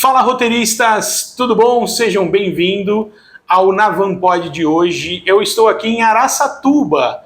Fala, roteiristas, tudo bom? Sejam bem-vindos ao Navampod de hoje. Eu estou aqui em Araçatuba,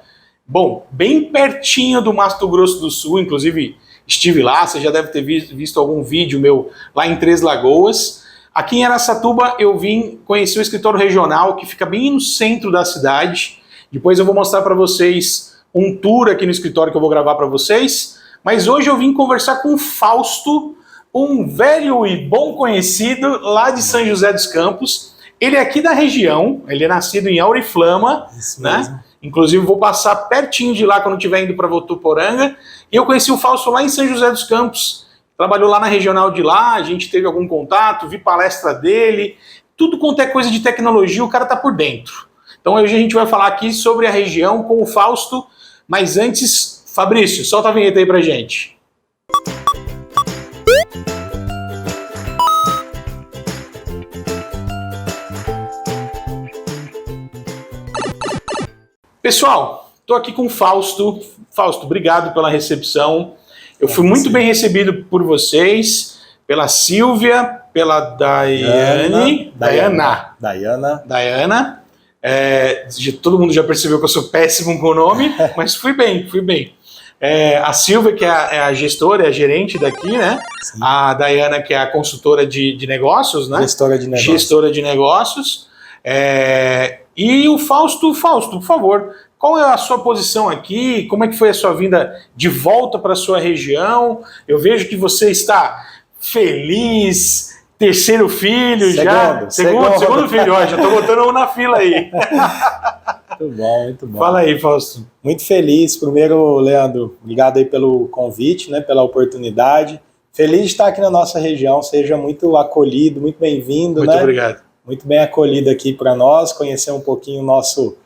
bom, bem pertinho do Mato Grosso do Sul, inclusive estive lá, você já deve ter visto algum vídeo meu lá em Três Lagoas. Aqui em Araçatuba eu vim conhecer o escritório regional, que fica bem no centro da cidade. Depois eu vou mostrar para vocês um tour aqui no escritório que eu vou gravar para vocês. Mas hoje eu vim conversar com o Fausto, um velho e bom conhecido lá de São José dos Campos. Ele é aqui da região, ele é nascido em Auriflama, né? Inclusive vou passar pertinho de lá quando estiver indo para Votuporanga. E eu conheci o Fausto lá em São José dos Campos. Trabalhou lá na regional de lá, a gente teve algum contato, vi palestra dele. Tudo quanto é coisa de tecnologia, o cara tá por dentro. Então hoje a gente vai falar aqui sobre a região com o Fausto. Mas antes, Fabrício, solta a vinheta aí pra gente. Pessoal, estou aqui com o Fausto. Fausto, obrigado pela recepção. Eu fui muito bem recebido por vocês, pela Silvia, pela Daiane. Daiana. Todo mundo já percebeu que eu sou péssimo com o nome, mas fui bem. A Silvia, que é a gestora, é a gerente daqui, né? Sim. A Daiana, que é a consultora de negócios, né? Gestora de negócios. E o Fausto, por favor, qual é a sua posição aqui? Como é que foi a sua vinda de volta para a sua região? Eu vejo que você está feliz, terceiro filho, segundo filho, ó, já estou botando um na fila aí. Muito bom. Fala aí, Fausto. Muito feliz. Primeiro, Leandro, obrigado aí pelo convite, né, pela oportunidade. Feliz de estar aqui na nossa região, seja muito acolhido, muito bem-vindo. Muito obrigado. Muito bem acolhido aqui para nós, conhecer um pouquinho o nosso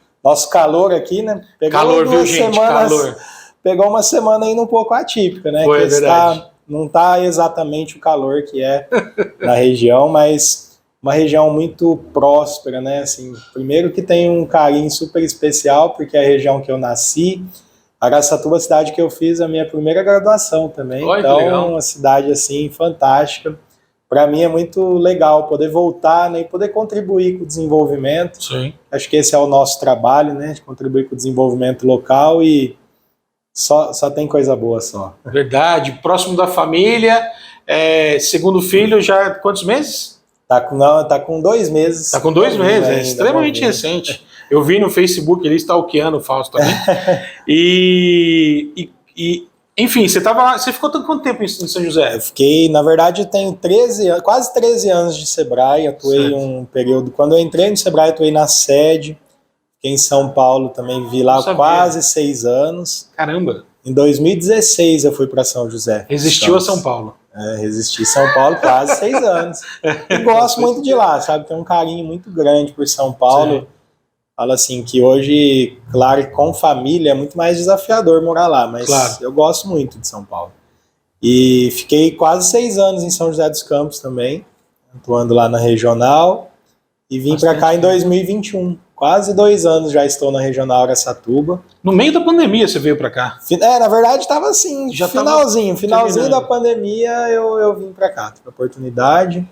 calor aqui, né? Calor, viu, gente? Calor. Pegou uma semana ainda um pouco atípica, né? Foi, verdade. Não está exatamente o calor que é na região, mas uma região muito próspera, né? Assim, primeiro que tem um carinho super especial, porque é a região que eu nasci. Araçatuba é a cidade que eu fiz a minha primeira graduação também. Oi, então, legal. Uma cidade assim fantástica. Para mim é muito legal poder voltar, né, e poder contribuir com o desenvolvimento. Sim. Acho que esse é o nosso trabalho, né, de contribuir com o desenvolvimento local e só tem coisa boa só. Verdade. Próximo da família, segundo filho, já quantos meses? Tá com 2 meses. Tá com 2 meses, ainda, extremamente recente. Eu vi no Facebook, ele stalkeando o Fausto também. Enfim, você ficou quanto tempo em São José? Eu fiquei, na verdade, eu tenho quase 13 anos de Sebrae, atuei um período, quando eu entrei no Sebrae, atuei na sede, fiquei em São Paulo também, vi lá quase 6 anos. Caramba! Em 2016 eu fui para São José. Resistiu a São Paulo. Resisti a São Paulo quase 6 anos. E gosto muito de lá, sabe, tem um carinho muito grande por São Paulo. Sim. Falo assim, que hoje, claro, com família é muito mais desafiador morar lá, mas claro, eu gosto muito de São Paulo. E fiquei quase 6 anos em São José dos Campos também, atuando lá na regional, e vim para cá em 2021. Quase 2 anos já estou na regional Araçatuba. No meio da pandemia você veio para cá? Na verdade estava assim, já finalzinho da pandemia eu vim para cá. Tive a oportunidade,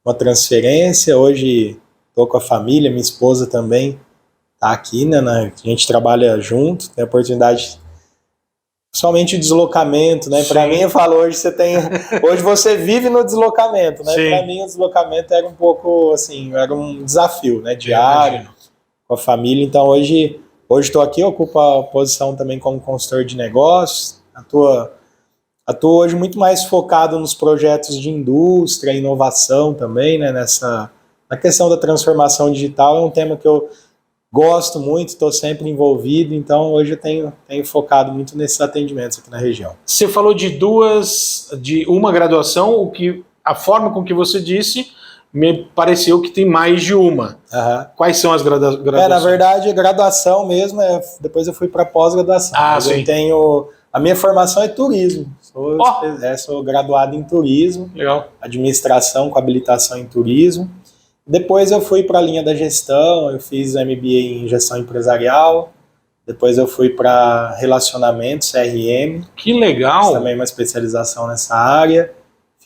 uma transferência, hoje estou com a família, minha esposa também tá aqui, né? A gente trabalha junto, tem a oportunidade, somente o deslocamento, né? Para mim, eu falo, hoje você vive no deslocamento, né? Para mim, o deslocamento era um pouco, assim, era um desafio, né? Diário, com a família. Então, hoje estou aqui, ocupo a posição também como consultor de negócios, atuo hoje muito mais focado nos projetos de indústria, inovação também, né? Na questão da transformação digital, é um tema que eu gosto muito, estou sempre envolvido, então hoje eu tenho focado muito nesses atendimentos aqui na região. Você falou de uma graduação, a forma com que você disse, me pareceu que tem mais de uma. Uhum. Quais são as graduações? Na verdade, a graduação mesmo, depois eu fui para pós-graduação. Sim. A minha formação é turismo, sou graduado em turismo, legal, administração com habilitação em turismo. Depois eu fui para a linha da gestão, eu fiz MBA em gestão empresarial, depois eu fui para relacionamento, CRM. Que legal! Fiz também uma especialização nessa área.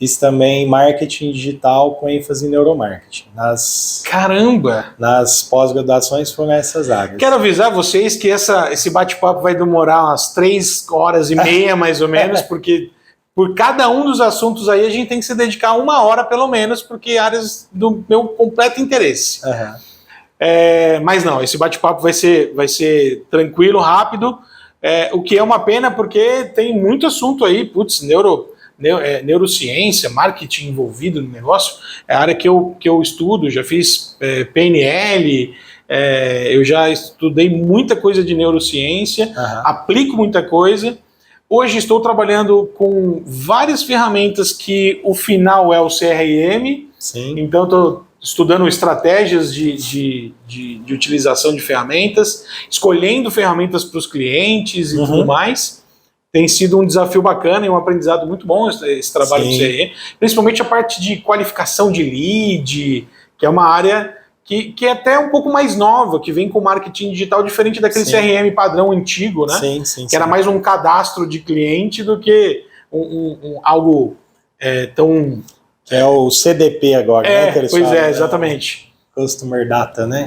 fiz também marketing digital com ênfase em neuromarketing. Caramba! Nas pós-graduações foram essas áreas. Quero avisar vocês que esse bate-papo vai demorar umas 3 horas e meia, mais ou menos, porque por cada um dos assuntos aí a gente tem que se dedicar 1 hora pelo menos, porque áreas do meu completo interesse. Uhum. Mas não, esse bate-papo vai ser tranquilo, rápido, o que é uma pena porque tem muito assunto aí, neurociência, marketing envolvido no negócio, é a área que eu estudo, já fiz PNL, eu já estudei muita coisa de neurociência, aplico muita coisa. Hoje estou trabalhando com várias ferramentas que o final é o CRM. Sim. Então estou estudando estratégias de utilização de ferramentas, escolhendo ferramentas para os clientes e tudo mais. Tem sido um desafio bacana e um aprendizado muito bom esse trabalho do CRM, principalmente a parte de qualificação de lead, que é uma área que é até um pouco mais nova, que vem com marketing digital diferente daquele CRM padrão antigo, né? Sim. Que era mais um cadastro de cliente do que algo tão... Que é o CDP agora, né? Que Pois falam, exatamente. Customer Data, né?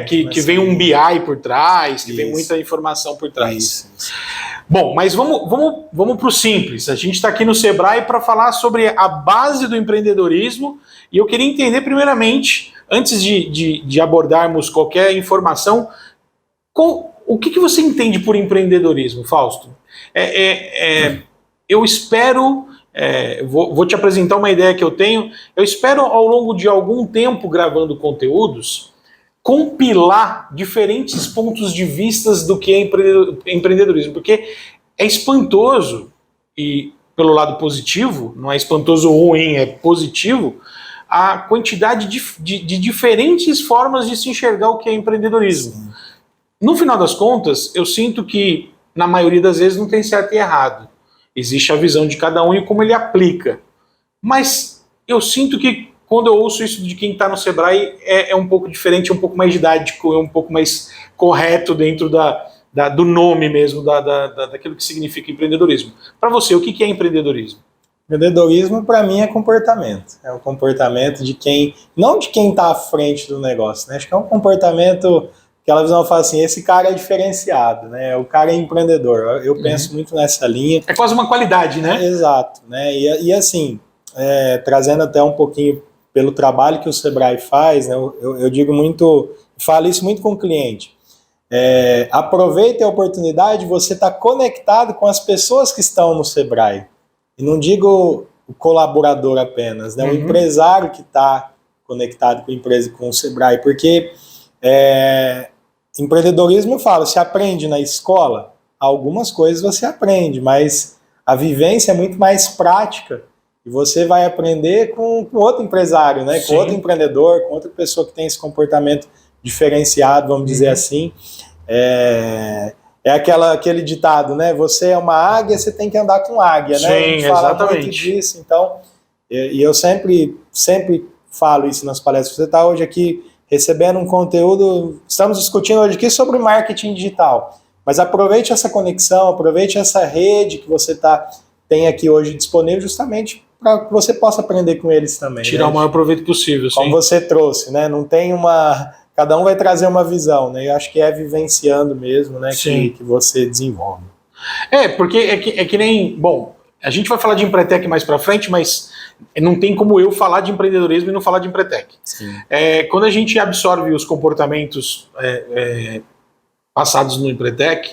Que vem um BI por trás, que vem muita informação por trás. Isso. Bom, mas vamos para o simples. A gente está aqui no Sebrae para falar sobre a base do empreendedorismo e eu queria entender primeiramente, antes de abordarmos qualquer informação, o que você entende por empreendedorismo, Fausto? Eu espero... vou te apresentar uma ideia que eu tenho. Eu espero, ao longo de algum tempo gravando conteúdos, compilar diferentes pontos de vista do que é empreendedorismo, porque é espantoso, e pelo lado positivo, não é espantoso ou ruim, é positivo, a quantidade de diferentes formas de se enxergar o que é empreendedorismo. Sim. No final das contas, eu sinto que, na maioria das vezes, não tem certo e errado. Existe a visão de cada um e como ele aplica. Mas eu sinto que quando eu ouço isso de quem está no Sebrae é um pouco diferente, é um pouco mais didático, é um pouco mais correto dentro do nome mesmo, daquilo que significa empreendedorismo. Para você, o que é empreendedorismo? Empreendedorismo, para mim, é comportamento. É o comportamento de quem... Não de quem está à frente do negócio, né? Acho que é um comportamento... Aquela visão fala assim, esse cara é diferenciado, né? O cara é empreendedor. Eu penso muito nessa linha. É quase uma qualidade, né? Exato, né? E assim, trazendo até um pouquinho pelo trabalho que o Sebrae faz, né? Eu digo muito, falo isso muito com o cliente. Aproveite a oportunidade de você estar conectado com as pessoas que estão no Sebrae. E não digo o colaborador apenas, né? O empresário que está conectado com a empresa, com o Sebrae, porque... empreendedorismo, eu falo, se aprende na escola, algumas coisas você aprende, mas a vivência é muito mais prática e você vai aprender com outro empresário, né? Com outro empreendedor, com outra pessoa que tem esse comportamento diferenciado, vamos dizer assim. Aquele ditado, né? Você é uma águia, você tem que andar com águia, né? Sim, a gente fala exatamente. Muito disso, então, e eu sempre falo isso nas palestras. Você está hoje aqui recebendo um conteúdo, estamos discutindo hoje aqui sobre marketing digital, mas aproveite essa conexão, aproveite essa rede que você tem aqui hoje disponível justamente para que você possa aprender com eles também. Tirar o maior proveito possível, sim. Como você trouxe, né? Não tem cada um vai trazer uma visão, né? Eu acho que é vivenciando mesmo, né? Que você desenvolve. Porque é que nem... Bom, a gente vai falar de Empretec mais para frente, mas não tem como eu falar de empreendedorismo e não falar de Empretec. Quando a gente absorve os comportamentos passados no Empretec,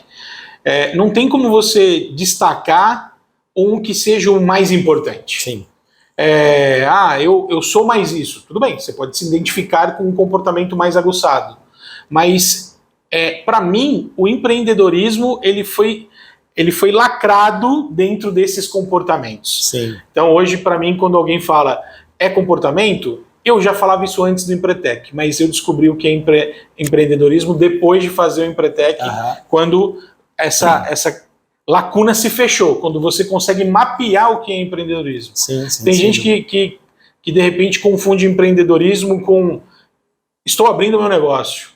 não tem como você destacar um que seja o mais importante. Sim. Eu sou mais isso. Tudo bem, você pode se identificar com um comportamento mais aguçado. Mas, para mim, o empreendedorismo ele foi lacrado dentro desses comportamentos. Sim. Então, hoje, para mim, quando alguém fala comportamento, eu já falava isso antes do Empretec, mas eu descobri o que é empreendedorismo depois de fazer o Empretec, quando essa lacuna se fechou, quando você consegue mapear o que é empreendedorismo. Tem gente que, de repente, confunde empreendedorismo com estou abrindo meu negócio.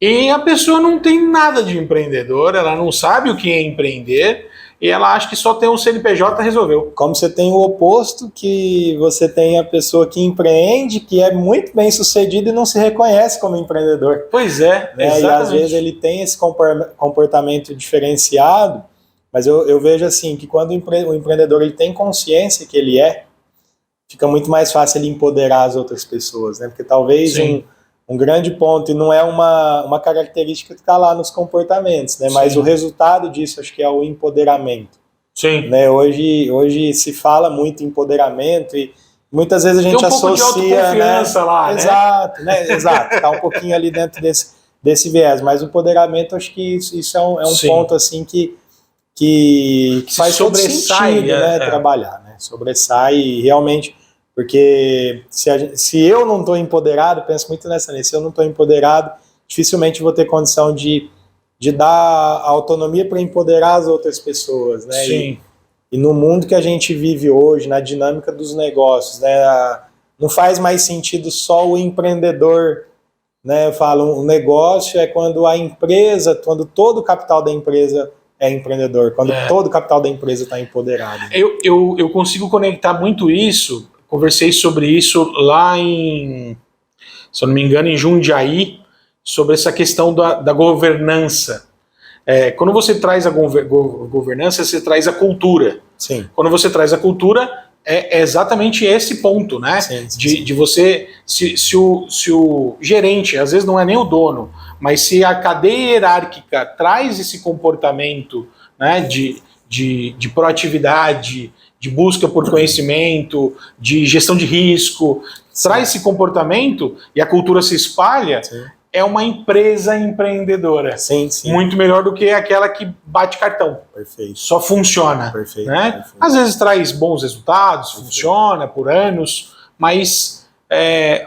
E a pessoa não tem nada de empreendedor, ela não sabe o que é empreender, e ela acha que só ter um CNPJ resolveu. Como você tem o oposto, que você tem a pessoa que empreende, que é muito bem sucedido e não se reconhece como empreendedor. Pois é, né? exatamente. E às vezes ele tem esse comportamento diferenciado, mas eu vejo assim, que quando o empreendedor ele tem consciência que ele fica muito mais fácil ele empoderar as outras pessoas, né? Porque talvez um grande ponto, e não é uma característica que está lá nos comportamentos, né? Mas o resultado disso acho que é o empoderamento. Sim. Né? Hoje se fala muito em empoderamento e muitas vezes a gente associa... Tem um pouco de autoconfiança, né? Lá, Exato, né? Exato, está um pouquinho ali dentro desse viés, mas o empoderamento, acho que isso é um ponto assim que faz todo sentido, né? Trabalhar, né? Sobressai e realmente... Porque se eu não estou empoderado, penso muito nessa linha, se eu não estou empoderado, dificilmente vou ter condição de dar autonomia para empoderar as outras pessoas, né? Sim. E no mundo que a gente vive hoje, na dinâmica dos negócios, né? Não faz mais sentido só o empreendedor, né? Eu falo, o negócio é quando a empresa, quando todo o capital da empresa é empreendedor, quando todo o capital da empresa está empoderado. Eu consigo conectar muito isso. Conversei sobre isso lá se eu não me engano, em Jundiaí, sobre essa questão da governança. Quando você traz a governança, você traz a cultura. Sim. Quando você traz a cultura, é exatamente esse ponto, né? Sim. De você, se o gerente, às vezes não é nem o dono, mas se a cadeia hierárquica traz esse comportamento, né, de proatividade, de busca por conhecimento, de gestão de risco, traz esse comportamento e a cultura se espalha, é uma empresa empreendedora. Sim. Muito melhor do que aquela que bate cartão. Perfeito. Só funciona. Perfeito. Né? Perfeito. Às vezes traz bons resultados, funciona por anos, mas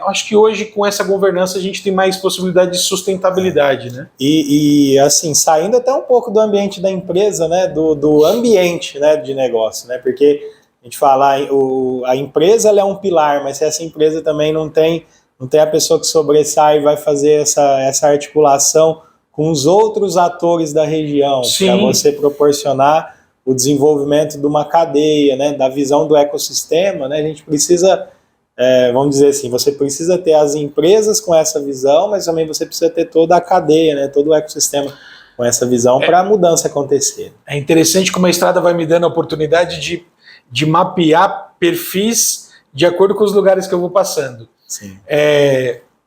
acho que hoje com essa governança a gente tem mais possibilidade de sustentabilidade, né? E assim, saindo até um pouco do ambiente da empresa, né, do ambiente, né, de negócio, né, porque a gente fala, a empresa ela é um pilar, mas se essa empresa também não tem a pessoa que sobressai e vai fazer essa articulação com os outros atores da região, para você proporcionar o desenvolvimento de uma cadeia, né, da visão do ecossistema, né, a gente precisa... vamos dizer assim, você precisa ter as empresas com essa visão, mas também você precisa ter toda a cadeia, né, todo o ecossistema com essa visão para a mudança acontecer. É interessante como a estrada vai me dando a oportunidade de mapear perfis de acordo com os lugares que eu vou passando. Sim.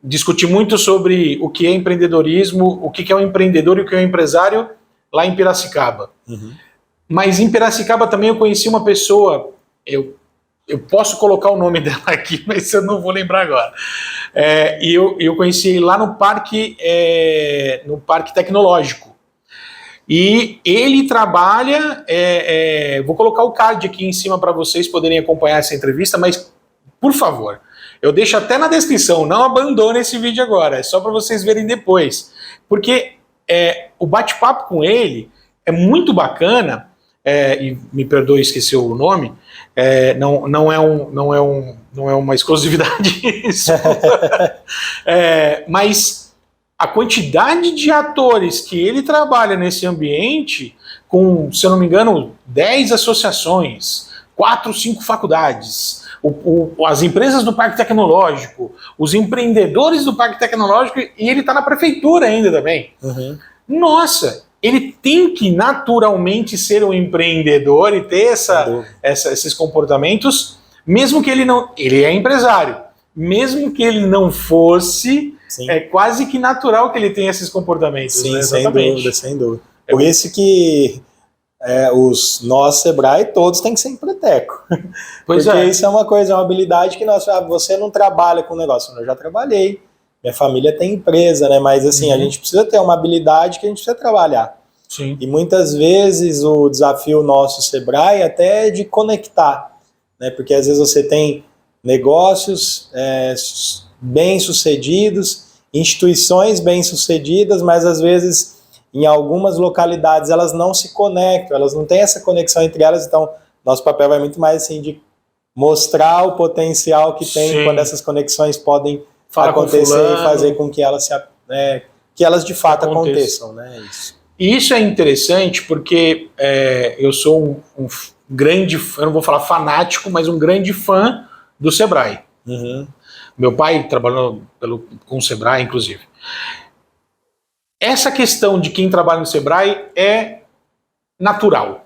Discuti muito sobre o que é empreendedorismo, o que é um empreendedor e o que é um empresário lá em Piracicaba. Uhum. Mas em Piracicaba também eu conheci uma pessoa, eu posso colocar o nome dela aqui, mas eu não vou lembrar agora. E eu conheci lá no Parque Tecnológico. E ele trabalha... vou colocar o card aqui em cima para vocês poderem acompanhar essa entrevista, mas, por favor, eu deixo até na descrição, não abandone esse vídeo agora, é só para vocês verem depois. Porque o bate-papo com ele é muito bacana, e me perdoe, esqueci o nome, não é uma exclusividade isso. Mas a quantidade de atores que ele trabalha nesse ambiente, com, se eu não me engano, 10 associações, 4, 5 faculdades, as empresas do Parque Tecnológico, os empreendedores do Parque Tecnológico, e ele está na prefeitura ainda também. Uhum. Nossa, ele tem que naturalmente ser um empreendedor e ter esses comportamentos, mesmo que ele não... Ele é empresário. Mesmo que ele não fosse, é quase que natural que ele tenha esses comportamentos. Sim, né? sem dúvida. Por isso que nós, Sebrae, todos têm que ser empreteco. Porque isso é uma coisa, é uma habilidade que você não trabalha com o negócio. Eu já trabalhei. Minha família tem empresa, né? Mas assim, a gente precisa ter uma habilidade que a gente precisa trabalhar. Sim. E muitas vezes o desafio nosso, Sebrae, até é de conectar, né? Porque às vezes você tem negócios bem-sucedidos, instituições bem-sucedidas, mas às vezes em algumas localidades elas não se conectam, elas não têm essa conexão entre elas, então nosso papel vai muito mais assim de mostrar o potencial que tem quando essas conexões podem acontecer e fazer com que elas de fato aconteçam, né? Isso. E isso é interessante porque eu sou um grande, eu não vou falar fanático, mas um grande fã do Sebrae. Uhum. Meu pai trabalhou com o Sebrae, inclusive. Essa questão de quem trabalha no Sebrae é natural,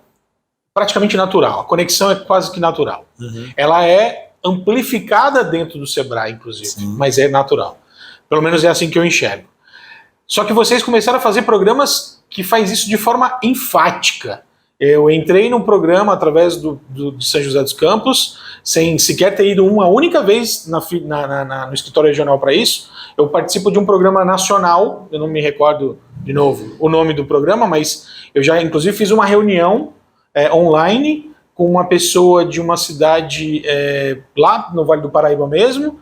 praticamente natural. A conexão é quase que natural. Uhum. Ela é amplificada dentro do Sebrae, inclusive, Sim. mas é natural. Pelo menos é assim que eu enxergo. Só que vocês começaram a fazer programas que faz isso de forma enfática. Eu entrei num programa através de São José dos Campos, sem sequer ter ido uma única vez no escritório regional para isso. Eu participo de um programa nacional, eu não me recordo de novo o nome do programa, mas eu já inclusive fiz uma reunião online com uma pessoa de uma cidade lá no Vale do Paraíba mesmo,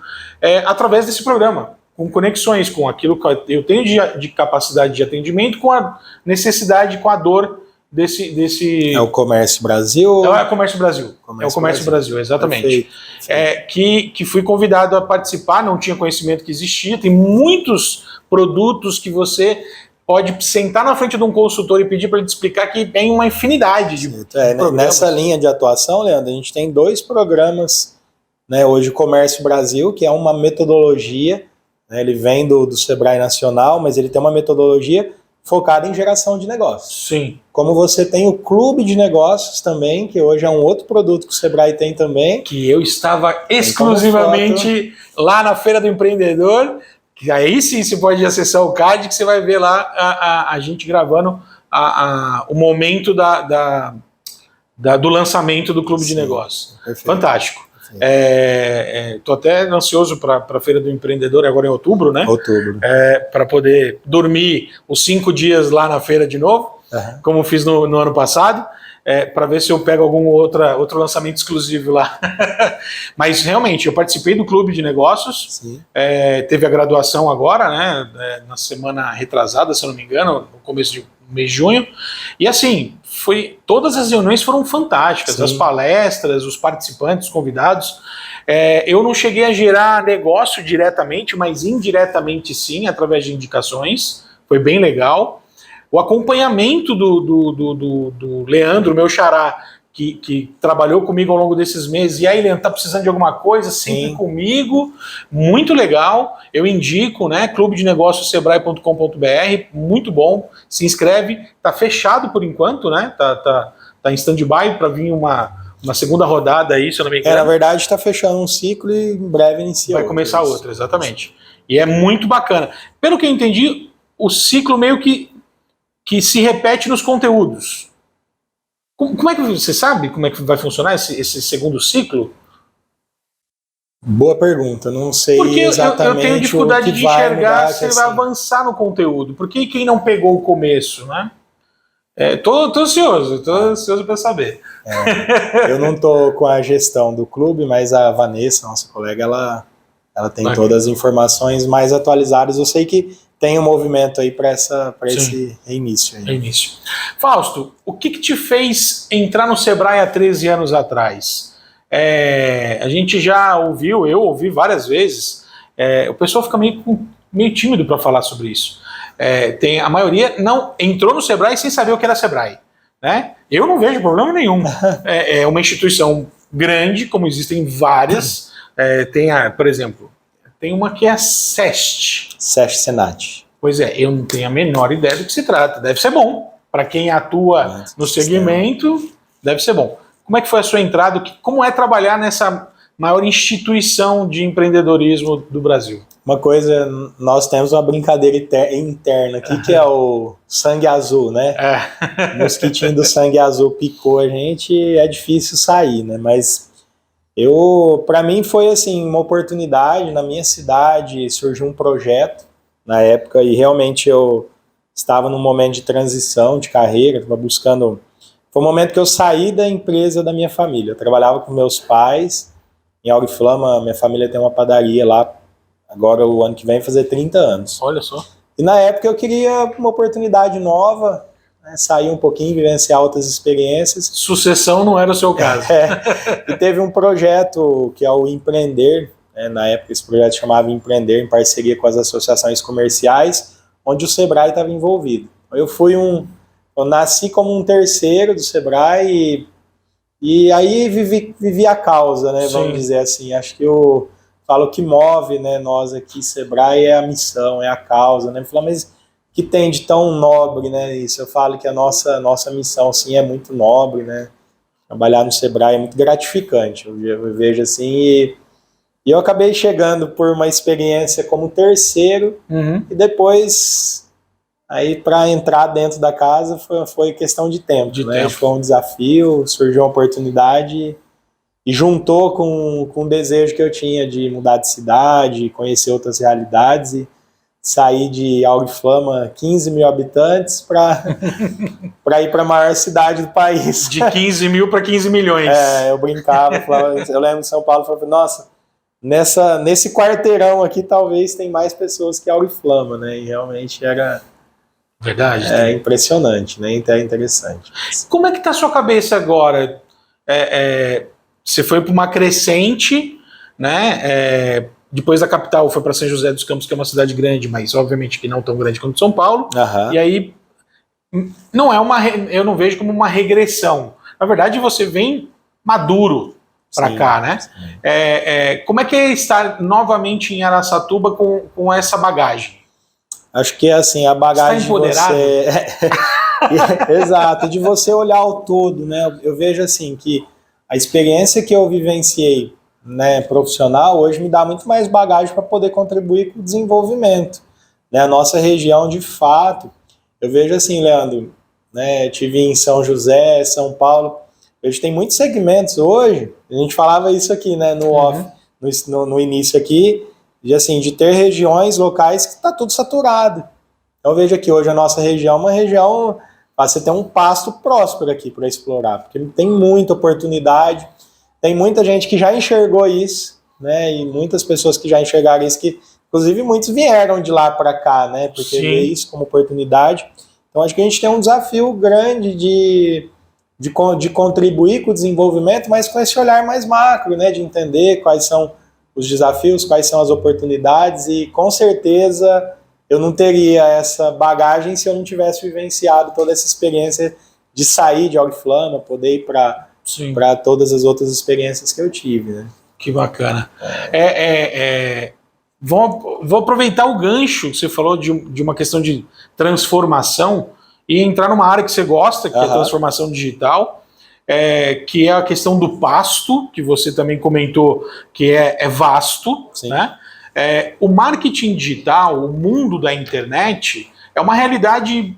através desse programa, com conexões com aquilo que eu tenho de capacidade de atendimento, com a necessidade, com a dor desse... É o Comércio Brasil? É o Comércio Brasil. É o Comércio Brasil, exatamente. Perfeito. Que fui convidado a participar, não tinha conhecimento que existia. Tem muitos produtos que você pode sentar na frente de um consultor e pedir para ele te explicar, que tem uma infinidade de programas. Nessa linha de atuação, Leandro, a gente tem 2 programas, né, hoje o Comércio Brasil, que é uma metodologia, né, ele vem do Sebrae Nacional, mas ele tem uma metodologia focada em geração de negócios. Sim. Como você tem o Clube de Negócios também, que hoje é um outro produto que o Sebrae tem também. Que eu estava exclusivamente lá na Feira do Empreendedor, que aí sim você pode acessar o card, que você vai ver lá a gente gravando o momento do lançamento do Clube de Negócios. Perfeito. Fantástico. Tô até ansioso para a Feira do Empreendedor, agora em outubro, né? Outubro. Para poder dormir os 5 dias lá na feira de novo, como fiz no ano passado, para ver se eu pego algum outro lançamento exclusivo lá. Mas realmente, eu participei do Clube de Negócios, teve a graduação agora, né? Na semana retrasada, se eu não me engano, no começo do mês de junho, e assim, todas as reuniões foram fantásticas, as palestras, os participantes, os convidados. Eu não cheguei a gerar negócio diretamente, mas indiretamente sim, através de indicações, foi bem legal. O acompanhamento do Leandro, meu xará, que trabalhou comigo ao longo desses meses, e aí, Leandro, tá precisando de alguma coisa? Sempre comigo, muito legal. Eu indico, né, clubedenegóciosebrae.com.br, muito bom, se inscreve, tá fechado por enquanto, né, tá em stand-by para vir uma segunda rodada aí, se eu não me engano. Na verdade está fechando um ciclo e em breve inicia vai começar outro, exatamente. E é muito bacana. Pelo que eu entendi, o ciclo meio que se repete nos conteúdos. Como é que você sabe como é que vai funcionar esse segundo ciclo? Boa pergunta, não sei. Porque exatamente eu tenho dificuldade de enxergar se ele vai assim avançar no conteúdo. Porque quem não pegou o começo, né? Tô ansioso para saber. Eu não tô com a gestão do clube, mas a Vanessa, nossa colega, ela tem todas as informações mais atualizadas. Eu sei que tem um movimento aí para esse reinício. Reinício. Fausto, o que te fez entrar no Sebrae há 13 anos atrás? A gente já ouviu, eu ouvi várias vezes, o pessoal fica meio tímido para falar sobre isso. A maioria não entrou no Sebrae sem saber o que era Sebrae. Né? Eu não vejo problema nenhum. É uma instituição grande, como existem várias. Por exemplo, tem uma que é a SEST. SEST Senat. Pois eu não tenho a menor ideia do que se trata. Deve ser bom. Para quem atua no segmento, deve ser bom. Como é que foi a sua entrada? Como é trabalhar nessa maior instituição de empreendedorismo do Brasil? Uma coisa, nós temos uma brincadeira interna aqui, que é o sangue azul, né? O mosquitinho do sangue azul picou a gente, é difícil sair, né? Mas para mim foi assim, uma oportunidade. Na minha cidade surgiu um projeto na época e realmente eu estava num momento de transição de carreira, estava buscando. Foi um momento que eu saí da empresa da minha família. Eu trabalhava com meus pais em Auriflama, minha família tem uma padaria lá. Agora, o ano que vem, fazer 30 anos. Olha só. E na época eu queria uma oportunidade nova, né, sair um pouquinho, vivenciar outras experiências. Sucessão não era o seu caso. E teve um projeto que é o Empreender, né, na época esse projeto chamava Empreender, em parceria com as associações comerciais, onde o Sebrae estava envolvido. Eu fui um Eu nasci como um terceiro do Sebrae e aí vivi a causa, né? Vamos dizer assim. Acho que eu falo que move, né, nós aqui, Sebrae, é a missão, é a causa, né? Falo, mas que tem de tão nobre, né? Isso eu falo que a nossa missão, sim, é muito nobre, né? Trabalhar no Sebrae é muito gratificante, eu vejo assim, e eu acabei chegando por uma experiência como terceiro, e depois, aí para entrar dentro da casa foi questão de tempo, né? Foi um desafio, surgiu uma oportunidade, e juntou com o desejo que eu tinha de mudar de cidade, conhecer outras realidades, e sair de Auriflama, 15 mil habitantes, para ir para a maior cidade do país. De 15 mil para 15 milhões. Eu brincava, falava, eu lembro de São Paulo, falava, nossa, nesse quarteirão aqui talvez tem mais pessoas que Auriflama, né? E realmente era... Verdade. Impressionante, né? Então é interessante. Como é que tá a sua cabeça agora? Você foi para uma crescente, né? Depois da capital foi para São José dos Campos, que é uma cidade grande, mas obviamente que não tão grande quanto São Paulo. E aí não eu não vejo como uma regressão. Na verdade, você vem maduro para cá, né? Como é que é estar novamente em Araçatuba com essa bagagem? Acho que assim, a bagagem de você... Exato, de você olhar o todo, né? Eu vejo assim que a experiência que eu vivenciei, né, profissional, hoje me dá muito mais bagagem para poder contribuir com o desenvolvimento, né? A nossa região, de fato, eu vejo assim, Leandro, né, tive em São José, São Paulo, hoje tem muitos segmentos hoje, a gente falava isso aqui, né, no off, no início aqui, de ter regiões locais que está tudo saturado. Então eu vejo aqui hoje a nossa região é uma região, você tem um pasto próspero aqui para explorar, porque tem muita oportunidade. Tem muita gente que já enxergou isso, né? E muitas pessoas que já enxergaram isso, que inclusive muitos vieram de lá para cá, né? Porque vê isso como oportunidade. Então acho que a gente tem um desafio grande de contribuir com o desenvolvimento, mas com esse olhar mais macro, né? De entender quais são os desafios, quais são as oportunidades, e com certeza eu não teria essa bagagem se eu não tivesse vivenciado toda essa experiência de sair de Auriflama, poder ir para todas as outras experiências que eu tive, né? Que bacana. Vou aproveitar o gancho que você falou de uma questão de transformação e entrar numa área que você gosta, que é a transformação digital, que é a questão do pasto, que você também comentou que é vasto, né? O marketing digital, o mundo da internet, é uma realidade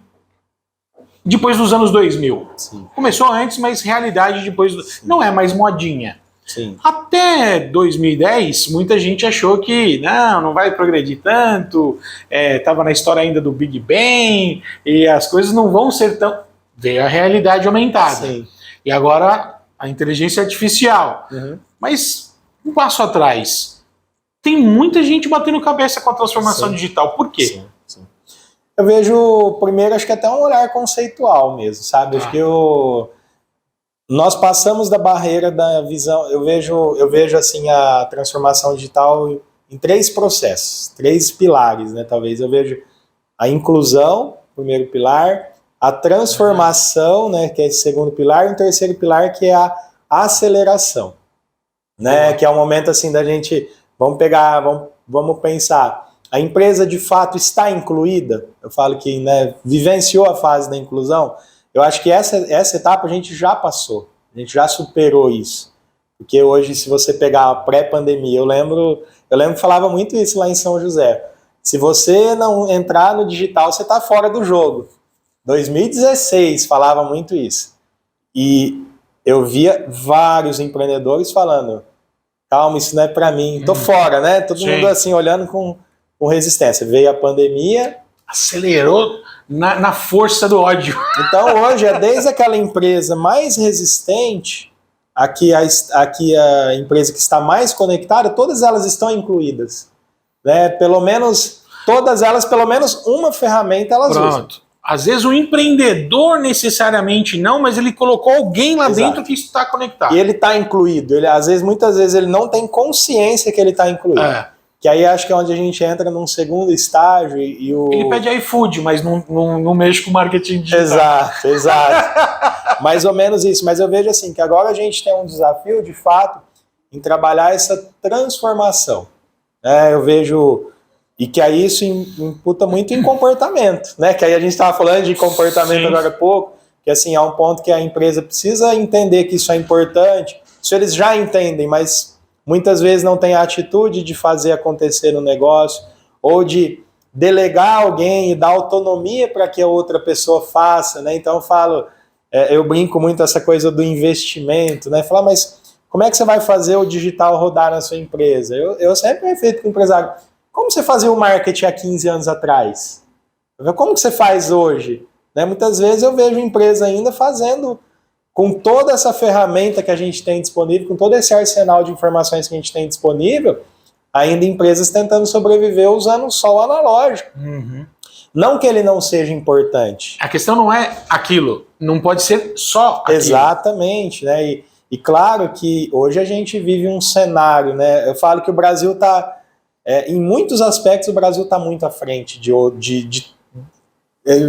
depois dos anos 2000. Começou antes, mas realidade depois... Não é mais modinha. Até 2010, muita gente achou que não vai progredir tanto, estava na história ainda do Big Bang, e as coisas não vão ser tão... Veio a realidade aumentada. E agora a inteligência artificial. Mas um passo atrás, tem muita gente batendo cabeça com a transformação digital. Por quê? Eu vejo, primeiro, acho que até um olhar conceitual mesmo, sabe? Acho que nós passamos da barreira da visão, eu vejo assim a transformação digital em 3 processos, 3 pilares, né? Talvez eu vejo a inclusão, primeiro pilar, a transformação, né, que é esse segundo pilar, e o terceiro pilar, que é a aceleração, né? Que é o momento assim da gente, vamos pensar, a empresa de fato está incluída? Eu falo que, né, vivenciou a fase da inclusão. Eu acho que essa etapa a gente já passou, a gente já superou isso. Porque hoje, se você pegar a pré-pandemia, eu lembro que falava muito isso lá em São José. Se você não entrar no digital, você está fora do jogo. 2016 falava muito isso. E eu via vários empreendedores falando, calma, isso não é para mim, tô fora, né? Todo mundo assim, olhando com resistência. Veio a pandemia... Acelerou na força do ódio. Então hoje é desde aquela empresa mais resistente, aqui a empresa que está mais conectada, todas elas estão incluídas, né? Pelo menos, todas elas, pelo menos uma ferramenta elas usam. Às vezes o empreendedor necessariamente não, mas ele colocou alguém lá dentro que está conectado. E ele está incluído. Muitas vezes ele não tem consciência que ele está incluído. que aí acho que é onde a gente entra num segundo estágio e o... Ele pede iFood, mas não mexe com marketing digital. Exato. Mais ou menos isso. Mas eu vejo assim, que agora a gente tem um desafio, de fato, em trabalhar essa transformação. Eu vejo... E que aí isso imputa muito em comportamento, né? Que aí a gente estava falando de comportamento Sim. agora há pouco, que assim, é um ponto que a empresa precisa entender que isso é importante. Isso eles já entendem, mas muitas vezes não tem a atitude de fazer acontecer no negócio, ou de delegar alguém e dar autonomia para que a outra pessoa faça, né? Então eu falo, eu brinco muito essa coisa do investimento, né? Falar, mas como é que você vai fazer o digital rodar na sua empresa? Eu sempre reflito com o empresário, como você fazia o marketing há 15 anos atrás? Como que você faz hoje? Né? Muitas vezes eu vejo empresa ainda fazendo com toda essa ferramenta que a gente tem disponível, com todo esse arsenal de informações que a gente tem disponível, ainda empresas tentando sobreviver usando só o analógico. Uhum. Não que ele não seja importante. A questão não é aquilo, não pode ser só aquilo. Exatamente, né? E claro que hoje a gente vive um cenário, né? Eu falo que o Brasil está, em muitos aspectos, o Brasil está muito à frente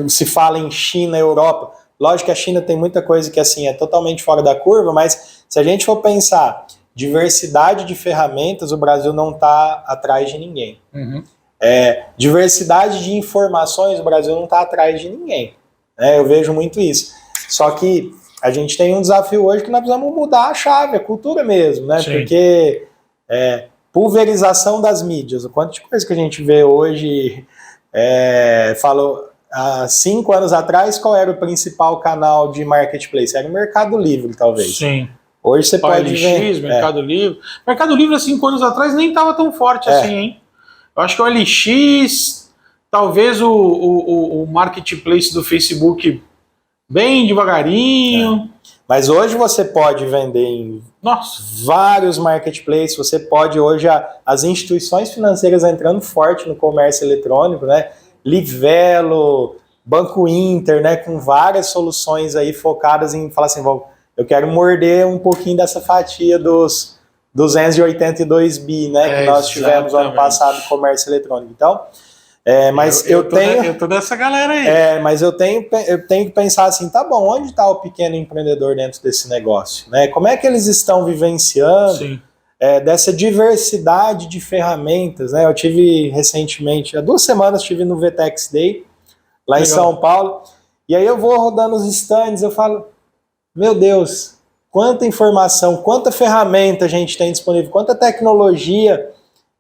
se fala em China, Europa. Lógico que a China tem muita coisa que assim é totalmente fora da curva, mas se a gente for pensar diversidade de ferramentas, o Brasil não está atrás de ninguém. Uhum. Diversidade de informações, o Brasil não está atrás de ninguém. Eu vejo muito isso. Só que a gente tem um desafio hoje que nós precisamos mudar a chave, a cultura mesmo, né? Sim. Porque pulverização das mídias, o quanto de coisa que a gente vê hoje, falou... Há 5 anos atrás, qual era o principal canal de marketplace? Era o Mercado Livre, talvez. Sim. Hoje você pode ver... Mercado Livre. Mercado Livre, há 5 anos atrás, nem estava tão forte assim, hein? Eu acho que o LX, talvez o marketplace do Facebook bem devagarinho. Mas hoje você pode vender em vários marketplaces, você pode hoje, as instituições financeiras entrando forte no comércio eletrônico, né? Livelo, Banco Inter, né, com várias soluções aí focadas em falar assim, eu quero morder um pouquinho dessa fatia dos 282 bi, né, que nós tivemos no ano passado no comércio eletrônico. Então, mas eu tô dessa galera aí. Mas eu tenho que pensar assim, tá bom, onde está o pequeno empreendedor dentro desse negócio, né? Como é que eles estão vivenciando? Sim. Dessa diversidade de ferramentas, né? Eu tive recentemente, há 2 semanas, estive no VTEX Day, lá em São Paulo, e aí eu vou rodando os stands, eu falo, meu Deus, quanta informação, quanta ferramenta a gente tem disponível, quanta tecnologia,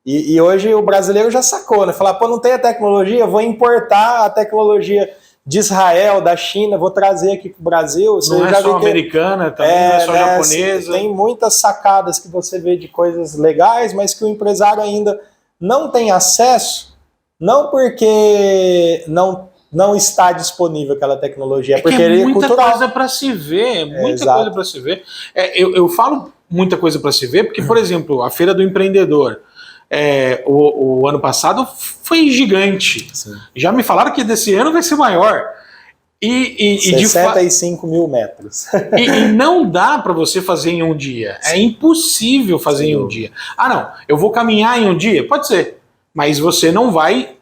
e hoje o brasileiro já sacou, né? Falar, não tem a tecnologia, eu vou importar a tecnologia de Israel, da China, vou trazer aqui para o Brasil. Não é só americana, também não é só japonesa. Tem muitas sacadas que você vê de coisas legais, mas que o empresário ainda não tem acesso, não porque não está disponível aquela tecnologia, porque é muita coisa para se ver, coisa para se ver. Eu falo muita coisa para se ver, porque, por exemplo, a Feira do Empreendedor, o ano passado foi gigante. Sim. Já me falaram que desse ano vai ser maior. 65 mil metros. E não dá para você fazer em um dia. É impossível fazer em um dia. Não, eu vou caminhar em um dia? Pode ser. Mas você não vai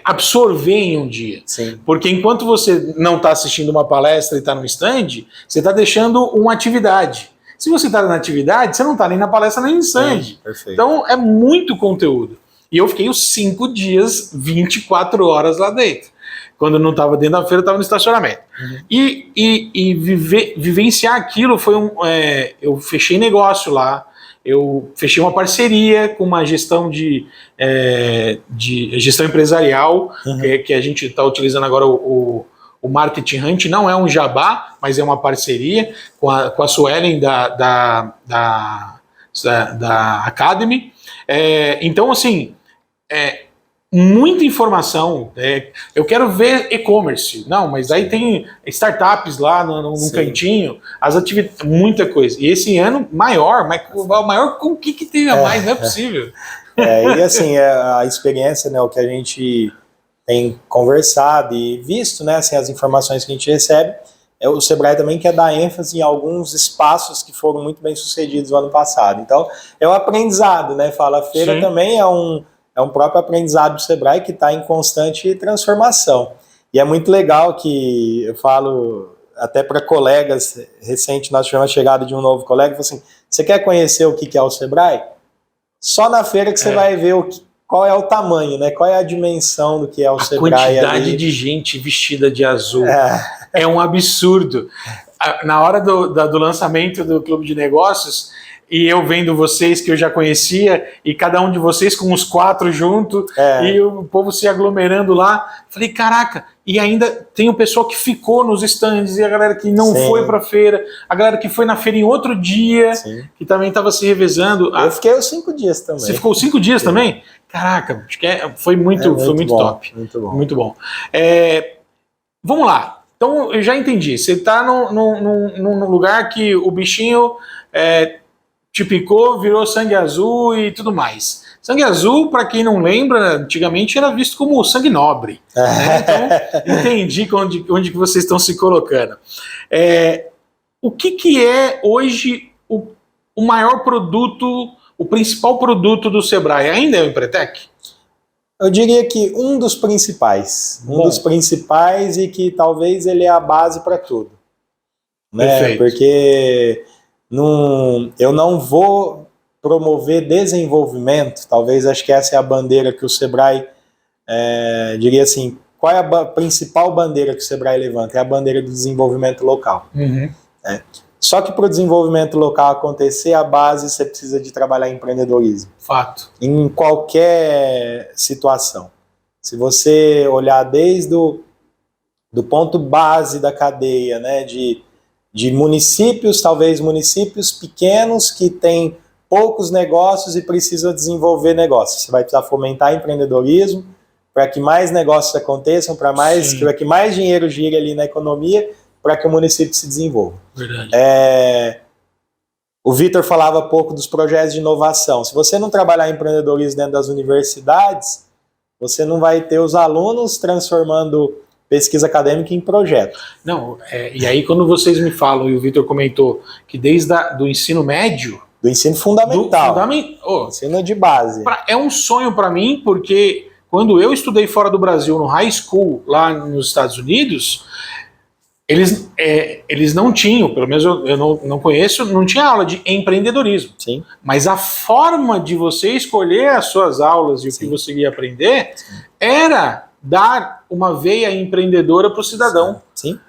absorver em um dia. Sim. Porque enquanto você não está assistindo uma palestra e está no stand, você está deixando uma atividade. Se você está na atividade, você não está nem na palestra nem no stand. Então é muito conteúdo. E eu fiquei os 5 dias, 24 horas lá dentro. Quando eu não estava dentro da feira, eu estava no estacionamento. Uhum. E vivenciar aquilo foi eu fechei negócio lá, eu fechei uma parceria com uma gestão de gestão empresarial, que a gente está utilizando agora o Marketing Hunt. Não é um jabá, mas é uma parceria com a Suelen da Academy. Então, assim, muita informação. Eu quero ver e-commerce. Não, mas aí tem startups lá no cantinho, as atividades, muita coisa. E esse ano, maior com o que tem a mais? Não é possível. E assim, a experiência, né, o que a gente tem conversado e visto, né, assim, as informações que a gente recebe, o Sebrae também quer dar ênfase em alguns espaços que foram muito bem sucedidos no ano passado. Então, é um aprendizado, né? Fala Feira Sim. também é um próprio aprendizado do Sebrae que está em constante transformação. E é muito legal que eu falo até para colegas, recente nós tivemos a chegada de um novo colega, falou assim, você quer conhecer o que é o Sebrae? Só na feira que você vai ver qual é o tamanho, né? Qual é a dimensão do que é o Sebrae. A quantidade ali. De gente vestida de azul é um absurdo. Na hora do lançamento do Clube de Negócios, e eu vendo vocês que eu já conhecia, e cada um de vocês com os 4 junto, e o povo se aglomerando lá, falei, caraca, e ainda tem o pessoal que ficou nos stands, e a galera que não Sim. foi pra feira, a galera que foi na feira em outro dia, Sim. que também estava se revezando. Eu fiquei os 5 dias também. Você ficou 5 dias também? Caraca, acho que foi muito bom, top. Muito bom. Muito bom. Vamos lá. Então, eu já entendi. Você está num lugar que o bichinho te picou, virou sangue azul e tudo mais. Sangue azul, para quem não lembra, antigamente era visto como sangue nobre. Né? Então, entendi onde que vocês estão se colocando. O que é hoje o maior produto, o principal produto do Sebrae? Ainda é o Empretec? Eu diria que um dos principais. Um dos principais e que talvez ele é a base para tudo. Né? Perfeito. Porque eu não vou promover desenvolvimento, talvez acho que essa é a bandeira que o Sebrae, diria assim, qual é a principal bandeira que o Sebrae levanta? É a bandeira do desenvolvimento local. Uhum. Só que para o desenvolvimento local acontecer, a base você precisa de trabalhar em empreendedorismo. Fato. Em qualquer situação. Se você olhar desde do ponto base da cadeia, né, de municípios, talvez municípios pequenos que têm poucos negócios e precisam desenvolver negócios. Você vai precisar fomentar empreendedorismo para que mais negócios aconteçam, para que mais dinheiro gire ali na economia, para que o município se desenvolva. Verdade. O Vitor falava há pouco dos projetos de inovação. Se você não trabalhar em empreendedorismo dentro das universidades, você não vai ter os alunos transformando pesquisa acadêmica em projeto. Não, e aí quando vocês me falam, e o Vitor comentou, que desde do ensino médio... Do ensino fundamental. Ensino de base. É um sonho para mim, porque quando eu estudei fora do Brasil, no high school, lá nos Estados Unidos... Eles não tinham, pelo menos eu não conheço, não tinha aula de empreendedorismo. Sim. Mas a forma de você escolher as suas aulas e o que você ia aprender era dar uma veia empreendedora para o cidadão. Sim.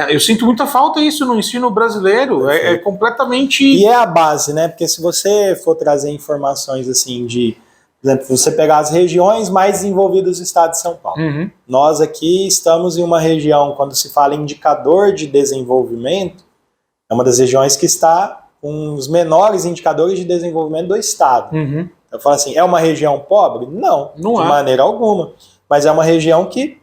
Eu sinto muita falta disso no ensino brasileiro. É completamente... E é a base, né? Porque se você for trazer informações assim por exemplo, você pegar as regiões mais desenvolvidas do estado de São Paulo. Uhum. Nós aqui estamos em uma região, quando se fala indicador de desenvolvimento, é uma das regiões que está com os menores indicadores de desenvolvimento do estado. Uhum. Eu falo assim, é uma região pobre? Não de maneira alguma. Mas é uma região que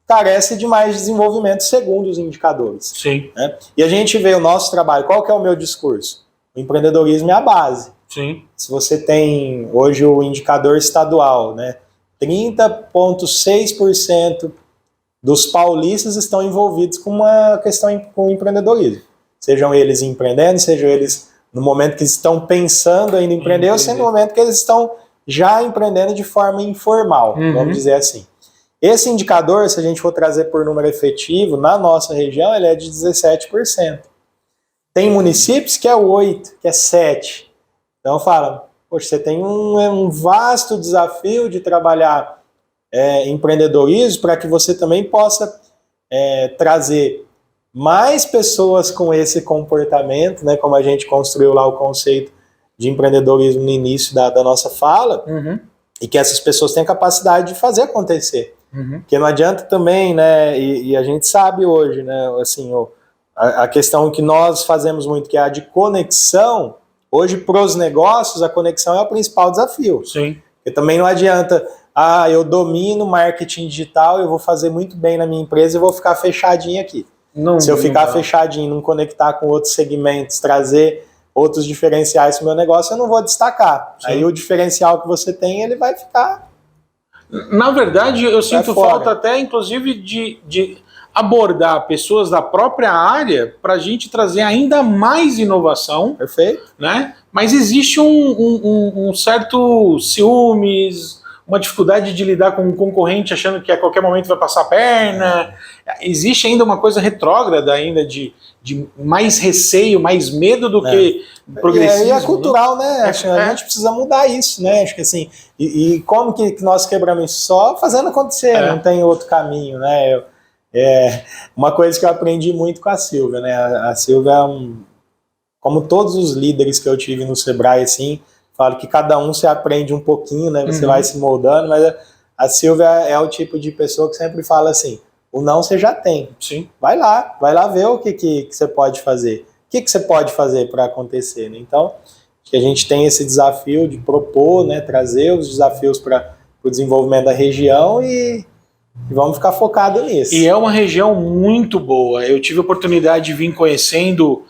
carece de mais desenvolvimento segundo os indicadores. Sim. Né? E a gente vê o nosso trabalho, qual que é o meu discurso? O empreendedorismo é a base. Sim. Se você tem hoje o indicador estadual, né, 30,6% dos paulistas estão envolvidos com uma questão com empreendedorismo. Sejam eles empreendendo, sejam eles no momento que estão pensando em empreender, ou seja no momento que eles estão já empreendendo de forma informal, vamos dizer assim. Esse indicador, se a gente for trazer por número efetivo, na nossa região, ele é de 17%. Tem municípios que é 8%, que é 7%. Então fala, poxa, você tem um vasto desafio de trabalhar empreendedorismo para que você também possa trazer mais pessoas com esse comportamento, né, como a gente construiu lá o conceito de empreendedorismo no início da nossa fala, e que essas pessoas tenham a capacidade de fazer acontecer. Porque não adianta também, né, e a gente sabe hoje, né, assim, a questão que nós fazemos muito, que é a de conexão. Hoje, para os negócios, a conexão é o principal desafio. Sim. Porque também não adianta, eu domino marketing digital, eu vou fazer muito bem na minha empresa e vou ficar fechadinho aqui. Se eu ficar fechadinho, não conectar com outros segmentos, trazer outros diferenciais para o meu negócio, eu não vou destacar. Sim. Aí o diferencial que você tem, ele vai ficar... Na verdade, eu sinto falta até, inclusive, abordar pessoas da própria área para a gente trazer ainda mais inovação. Perfeito. Né? Mas existe um certo ciúmes, uma dificuldade de lidar com um concorrente achando que a qualquer momento vai passar a perna. Existe ainda uma coisa retrógrada ainda de mais receio, mais medo do que progressismo. E é cultural, né? A gente precisa mudar isso, né? Acho que assim, e como que nós quebramos isso? Só fazendo acontecer, não tem outro caminho, né? Uma coisa que eu aprendi muito com a Silvia, né? A Silvia como todos os líderes que eu tive no Sebrae, assim, falo que cada um se aprende um pouquinho, né? Você vai se moldando, mas a Silvia é o tipo de pessoa que sempre fala assim, o não você já tem. Sim. Vai lá ver o que você pode fazer. O que você pode fazer para acontecer, né? Então, que a gente tem esse desafio de propor, né? Trazer os desafios para o desenvolvimento da região e vamos ficar focados nisso. E é uma região muito boa. Eu tive a oportunidade de vir conhecendo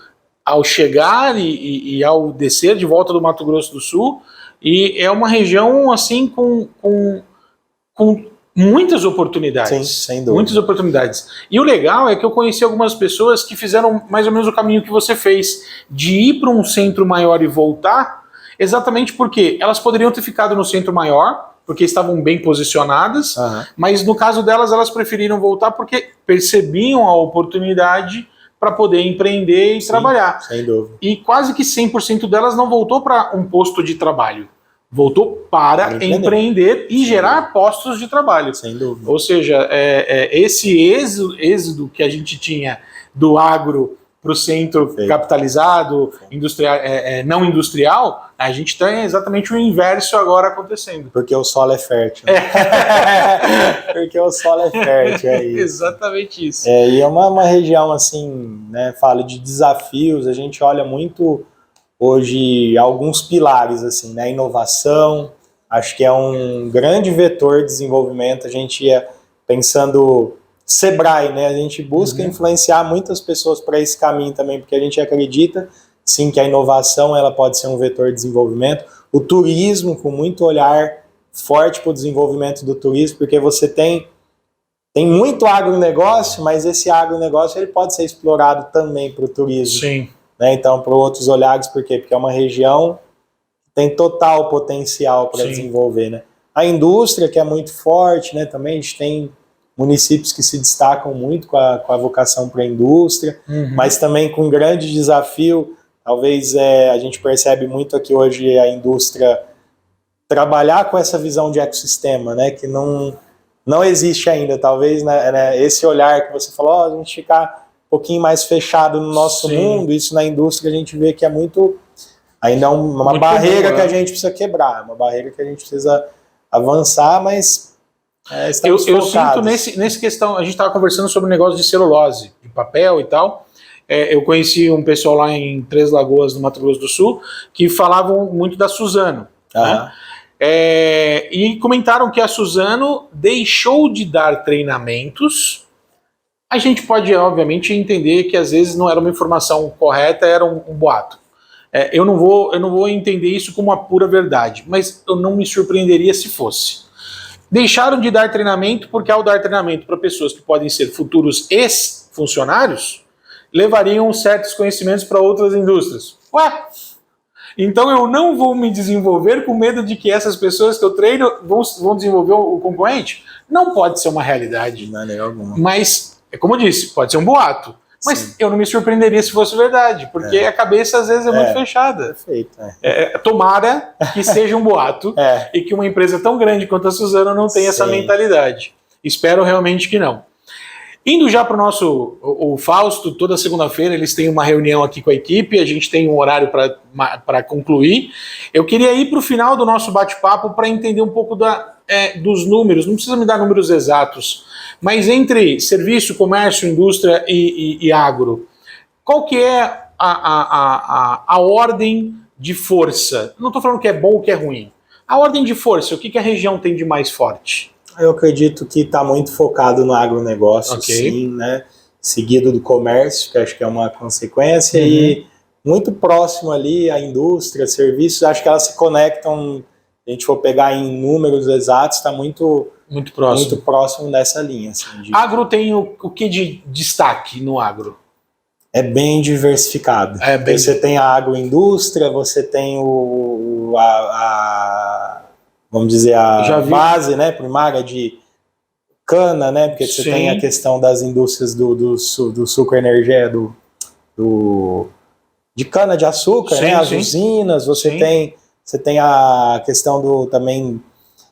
ao chegar e ao descer de volta do Mato Grosso do Sul, e é uma região assim com muitas oportunidades. Sim, sem dúvida. Muitas oportunidades. E o legal é que eu conheci algumas pessoas que fizeram mais ou menos o caminho que você fez, de ir para um centro maior e voltar, exatamente porque elas poderiam ter ficado no centro maior, porque estavam bem posicionadas, mas no caso delas, elas preferiram voltar porque percebiam a oportunidade para poder empreender e trabalhar. Sem dúvida. E quase que 100% delas não voltou para um posto de trabalho, voltou para empreender e gerar postos de trabalho. Sem dúvida. Ou seja, esse êxodo que a gente tinha do agro para o centro capitalizado, industrial, não industrial, a gente tem exatamente o inverso agora acontecendo. Porque o solo é fértil. Porque o solo é fértil, é isso. Exatamente isso. E é uma região assim, né, falo de desafios, a gente olha muito hoje alguns pilares, assim, né, inovação, acho que é um grande vetor de desenvolvimento, a gente ia pensando Sebrae, né? A gente busca influenciar muitas pessoas para esse caminho também, porque a gente acredita, sim, que a inovação ela pode ser um vetor de desenvolvimento. O turismo, com muito olhar forte para o desenvolvimento do turismo, porque você tem muito agronegócio, mas esse agronegócio ele pode ser explorado também para o turismo. Sim. Né? Então, para outros olhares, por quê? Porque é uma região que tem total potencial para desenvolver. Né? A indústria, que é muito forte, né? Também a gente tem municípios que se destacam muito com a vocação para a indústria, mas também com um grande desafio, talvez a gente percebe muito aqui hoje a indústria trabalhar com essa visão de ecossistema, né, que não existe ainda, talvez, né, esse olhar que você falou, a gente ficar um pouquinho mais fechado no nosso mundo, isso na indústria a gente vê que é muito, ainda uma muito barreira que a gente precisa quebrar, uma barreira que a gente precisa avançar, mas eu sinto nesse questão, a gente estava conversando sobre o negócio de celulose, de papel e tal. Eu conheci um pessoal lá em Três Lagoas, no Mato Grosso do Sul, que falavam muito da Suzano. Né? E comentaram que a Suzano deixou de dar treinamentos. A gente pode, obviamente, entender que às vezes não era uma informação correta, era um boato. Eu não vou entender isso como uma pura verdade, mas eu não me surpreenderia se fosse. Deixaram de dar treinamento porque ao dar treinamento para pessoas que podem ser futuros ex-funcionários, levariam certos conhecimentos para outras indústrias. Ué? Então eu não vou me desenvolver com medo de que essas pessoas que eu treino vão desenvolver o concorrente? Não pode ser uma realidade. Não é alguma. Mas, como eu disse, pode ser um boato. Mas eu não me surpreenderia se fosse verdade, porque a cabeça às vezes é muito fechada. Perfeito. Tomara que seja um boato e que uma empresa tão grande quanto a Suzano não tenha essa mentalidade. Espero realmente que não. Indo já para o Fausto, toda segunda-feira eles têm uma reunião aqui com a equipe, a gente tem um horário para concluir. Eu queria ir para o final do nosso bate-papo para entender um pouco dos números, não precisa me dar números exatos, mas entre serviço, comércio, indústria e agro, qual que é a ordem de força? Não estou falando que é bom ou que é ruim. A ordem de força, o que a região tem de mais forte? Eu acredito que está muito focado no agronegócio, sim, né? Seguido do comércio, que acho que é uma consequência, e muito próximo ali a indústria, serviços, acho que elas se conectam, se a gente for pegar em números exatos, está muito Muito próximo. Muito próximo dessa linha. Assim, Agro tem o que de destaque no agro? É bem diversificado. Você tem a agroindústria, você tem vamos dizer, a base, né, primária de cana, né, porque você tem a questão das indústrias do sucro energia, de cana de açúcar, né, as usinas, você tem a questão também,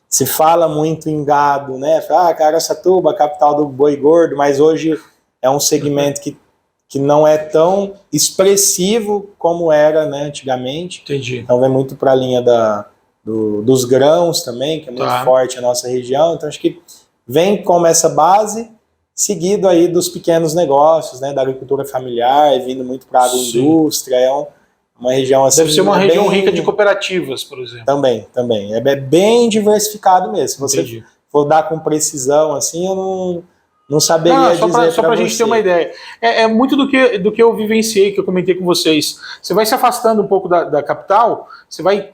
se fala muito em gado, né, Araçatuba, capital do boi gordo, mas hoje é um segmento que não é tão expressivo como era, né, antigamente. Entendi. Então vem muito para a linha dos grãos também, que é muito forte a nossa região. Então acho que vem como essa base, seguido aí dos pequenos negócios, né, da agricultura familiar, vindo muito para a agroindústria. É uma região assim... Deve ser uma região rica de cooperativas, por exemplo. Também. É bem diversificado mesmo. Se você for dar com precisão, assim, eu não saberia dizer. Só para a gente ter uma ideia. É muito do que eu vivenciei, que eu comentei com vocês. Você vai se afastando um pouco da capital, você vai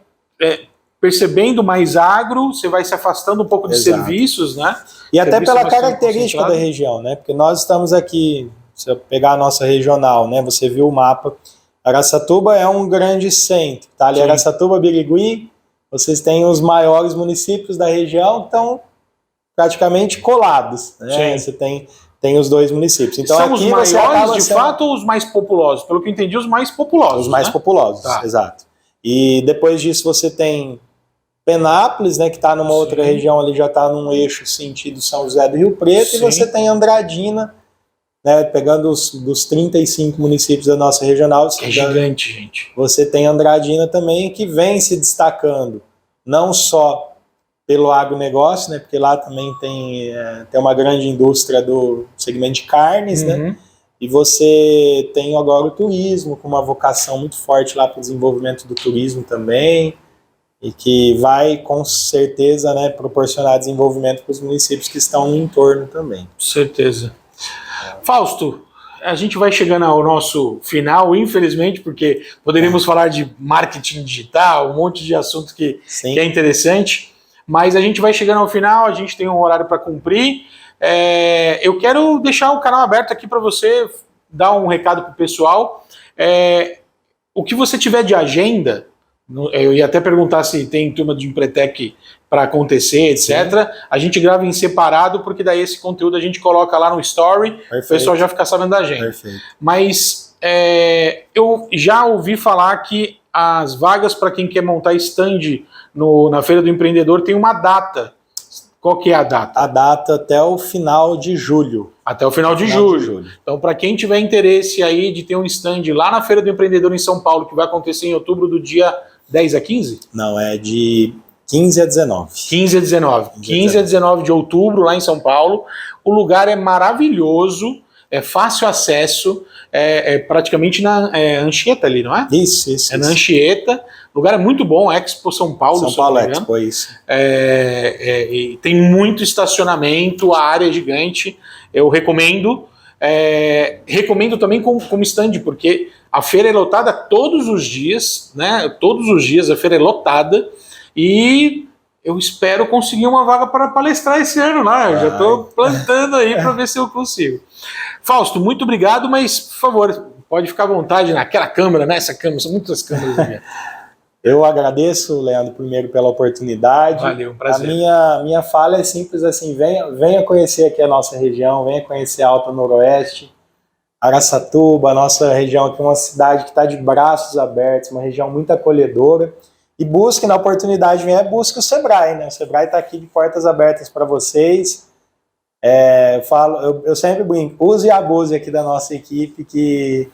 percebendo mais agro, você vai se afastando um pouco de serviços, né? E até pela característica da região, né? Porque nós estamos aqui, se eu pegar a nossa regional, né? Você viu o mapa, Araçatuba é um grande centro, tá? Ali Araçatuba, Birigui, vocês têm os maiores municípios da região, estão praticamente colados, né? Você tem os dois municípios. Então, são aqui os maiores de fato ou os mais populosos? Pelo que eu entendi, os mais populosos. Os mais populosos, exato. E depois disso você tem Penápolis, né, que está numa outra região ali, já está num eixo sentido São José do Rio Preto, e você tem Andradina, né, pegando dos 35 municípios da nossa regional. É gigante, gente. Você tem Andradina também, que vem se destacando, não só pelo agronegócio, né, porque lá também tem uma grande indústria do segmento de carnes, né, e você tem agora o turismo, com uma vocação muito forte lá para o desenvolvimento do turismo também, e que vai, com certeza, né, proporcionar desenvolvimento para os municípios que estão no entorno também. Com certeza. Fausto, a gente vai chegando ao nosso final, infelizmente, porque poderíamos falar de marketing digital, um monte de assunto que é interessante, mas a gente vai chegando ao final, a gente tem um horário para cumprir. Eu quero deixar o canal aberto aqui para você dar um recado para o pessoal. O que você tiver de agenda, eu ia até perguntar se tem turma de Empretec para acontecer, etc. A gente grava em separado, porque daí esse conteúdo a gente coloca lá no Story, o pessoal já fica sabendo da agenda. Mas eu já ouvi falar que as vagas para quem quer montar stand na Feira do Empreendedor tem uma data. Qual que é a data? A data até o final de julho. Até o final de julho. Então, para quem tiver interesse aí de ter um stand lá na Feira do Empreendedor em São Paulo, que vai acontecer em outubro, do dia 10 a 15? Não, é de 15 a 19. 15 a 19 de outubro, lá em São Paulo. O lugar é maravilhoso, é fácil acesso, praticamente na Anchieta ali, não é? Isso. Na Anchieta. O lugar é muito bom, Expo São Paulo. São Paulo Expo, isso. E tem muito estacionamento, a área é gigante. Eu recomendo. Recomendo também como stand, porque a feira é lotada todos os dias, né? Todos os dias a feira é lotada e eu espero conseguir uma vaga para palestrar esse ano, né? Eu já estou plantando aí para ver se eu consigo. Fausto, muito obrigado, mas, por favor, pode ficar à vontade naquela câmera, nessa câmera, são muitas câmeras aqui. Eu agradeço, Leandro, primeiro pela oportunidade. Valeu, um prazer. A minha fala é simples assim, venha conhecer aqui a nossa região, venha conhecer a Alta Noroeste, Araçatuba, a nossa região aqui é uma cidade que está de braços abertos, uma região muito acolhedora, e busque, na oportunidade busque o Sebrae, né? O Sebrae está aqui de portas abertas para vocês. Eu sempre brinco, use e abuse aqui da nossa equipe, que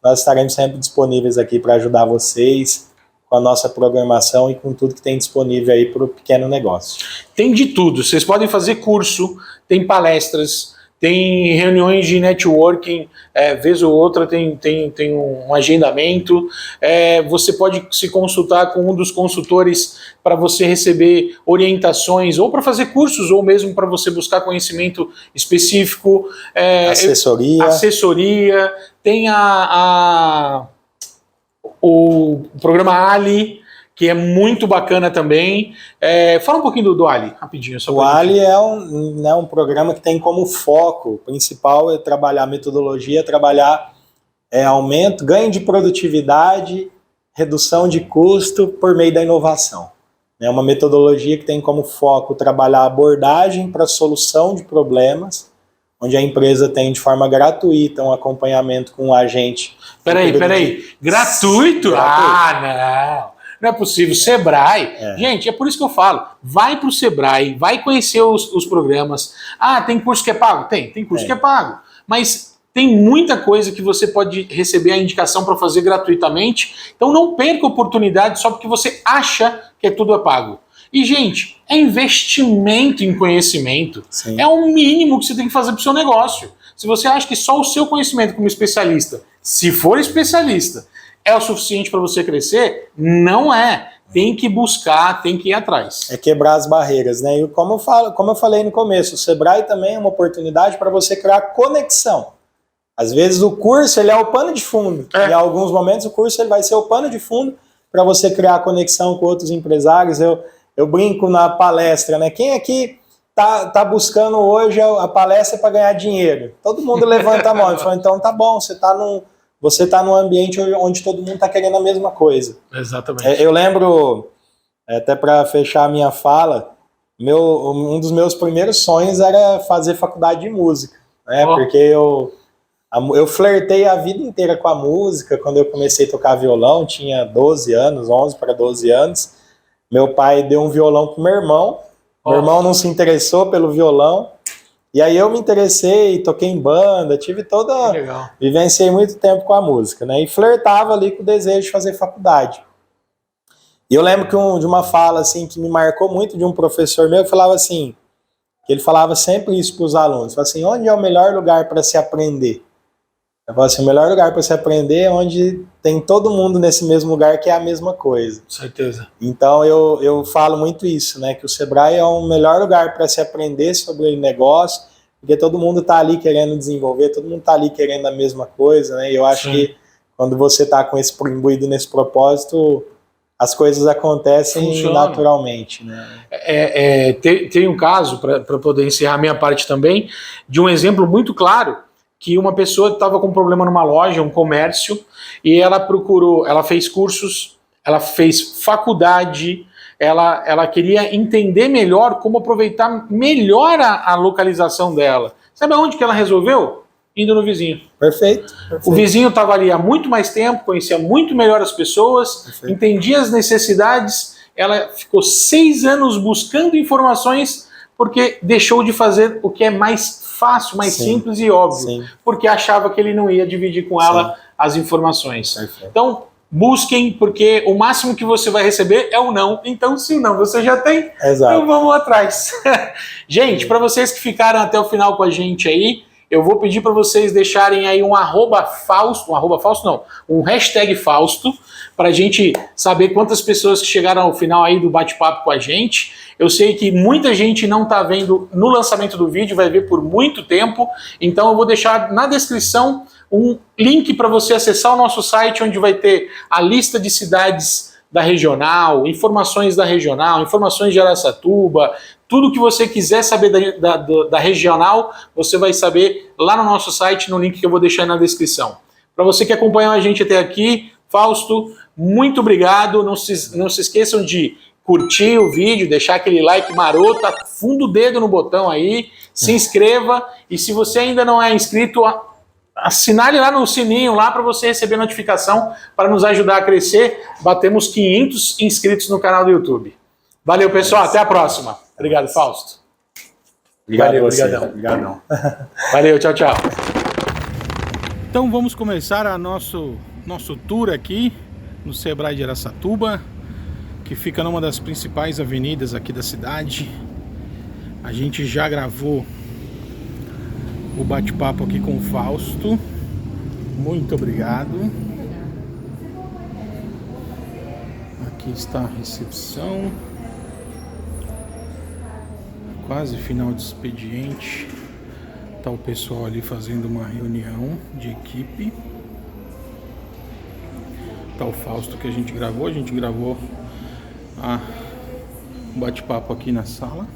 nós estaremos sempre disponíveis aqui para ajudar vocês com a nossa programação e com tudo que tem disponível aí para o pequeno negócio. Tem de tudo, vocês podem fazer curso, tem palestras, tem reuniões de networking, vez ou outra tem um agendamento, você pode se consultar com um dos consultores para você receber orientações, ou para fazer cursos, ou mesmo para você buscar conhecimento específico. Assessoria, tem o programa Ali, que é muito bacana também. Fala um pouquinho do Ali, rapidinho. O Ali é um programa que tem como foco principal é trabalhar metodologia, trabalhar aumento, ganho de produtividade, redução de custo por meio da inovação. É uma metodologia que tem como foco trabalhar abordagem para solução de problemas, onde a empresa tem de forma gratuita um acompanhamento com um agente. Peraí. Gratuito? Ah, não é possível. Sebrae. Gente, é por isso que eu falo. Vai para o Sebrae, vai conhecer os programas. Ah, tem curso que é pago? Tem curso que é pago. Mas tem muita coisa que você pode receber a indicação para fazer gratuitamente. Então não perca a oportunidade só porque você acha que tudo é pago. E, gente, é investimento em conhecimento. Sim. É o mínimo que você tem que fazer para o seu negócio. Se você acha que só o seu conhecimento como especialista, se for especialista, é o suficiente para você crescer, não é. Tem que buscar, tem que ir atrás. É quebrar as barreiras, né? E como eu falei no começo, o Sebrae também é uma oportunidade para você criar conexão. Às vezes o curso ele é o pano de fundo. Em alguns momentos o curso ele vai ser o pano de fundo para você criar conexão com outros empresários. Eu brinco na palestra, né? Quem aqui tá buscando hoje a palestra para ganhar dinheiro? Todo mundo levanta a mão e fala, então tá bom, você tá num ambiente onde todo mundo tá querendo a mesma coisa. Exatamente. Eu lembro, até para fechar a minha fala, um dos meus primeiros sonhos era fazer faculdade de música, né? Porque eu flertei a vida inteira com a música. Quando eu comecei a tocar violão, tinha 12 anos, 11 para 12 anos. Meu pai deu um violão pro meu irmão. Meu irmão não se interessou pelo violão. E aí eu me interessei, toquei em banda, vivenciei muito tempo com a música, né? E flertava ali com o desejo de fazer faculdade. E eu lembro de uma fala assim que me marcou muito de um professor meu que falava assim, que ele falava sempre isso para os alunos, falava assim, onde é o melhor lugar para se aprender? Eu falo assim, o melhor lugar para você aprender é onde tem todo mundo nesse mesmo lugar que é a mesma coisa. Certeza. Então eu falo muito isso, né? Que o Sebrae é o melhor lugar para se aprender sobre negócio, porque todo mundo está ali querendo desenvolver, todo mundo está ali querendo a mesma coisa, né? E eu acho que quando você está com esse imbuído nesse propósito, as coisas acontecem naturalmente, né? Tem um caso, para poder encerrar a minha parte também, de um exemplo muito claro, que uma pessoa estava com um problema numa loja, um comércio, e ela fez cursos, ela fez faculdade, ela queria entender melhor como aproveitar melhor a localização dela. Sabe aonde que ela resolveu? Indo no vizinho. Perfeito. O vizinho estava ali há muito mais tempo, conhecia muito melhor as pessoas, entendia as necessidades, ela ficou 6 anos buscando informações porque deixou de fazer o que é mais fácil, mais simples e óbvio, porque achava que ele não ia dividir com ela as informações. Perfeito. Então, busquem, porque o máximo que você vai receber é o não. Então, se o não você já tem, então vamos atrás. Gente, para vocês que ficaram até o final com a gente aí, eu vou pedir para vocês deixarem aí um hashtag Fausto, para a gente saber quantas pessoas que chegaram ao final aí do bate-papo com a gente. Eu sei que muita gente não está vendo no lançamento do vídeo, vai ver por muito tempo, então eu vou deixar na descrição um link para você acessar o nosso site, onde vai ter a lista de cidades da regional, informações de Araçatuba, tudo que você quiser saber da regional, você vai saber lá no nosso site, no link que eu vou deixar na descrição. Para você que acompanhou a gente até aqui, Fausto, muito obrigado. Não se esqueçam de curtir o vídeo, deixar aquele like maroto, afunda o dedo no botão aí, se inscreva, e se você ainda não é inscrito, assinale lá no sininho lá para você receber notificação, para nos ajudar a crescer. Batemos 500 inscritos no canal do YouTube. Valeu, pessoal, até a próxima. Obrigado, Fausto. Valeu, obrigadão. Valeu, tchau, tchau. Então vamos começar a nosso tour aqui no Sebrae de Araçatuba, que fica numa das principais avenidas aqui da cidade. A gente já gravou o bate-papo aqui com o Fausto. Muito obrigado. Aqui está a recepção. Quase final de expediente. Tá o pessoal ali fazendo uma reunião de equipe. Tá o Fausto que a gente gravou um bate-papo aqui na sala.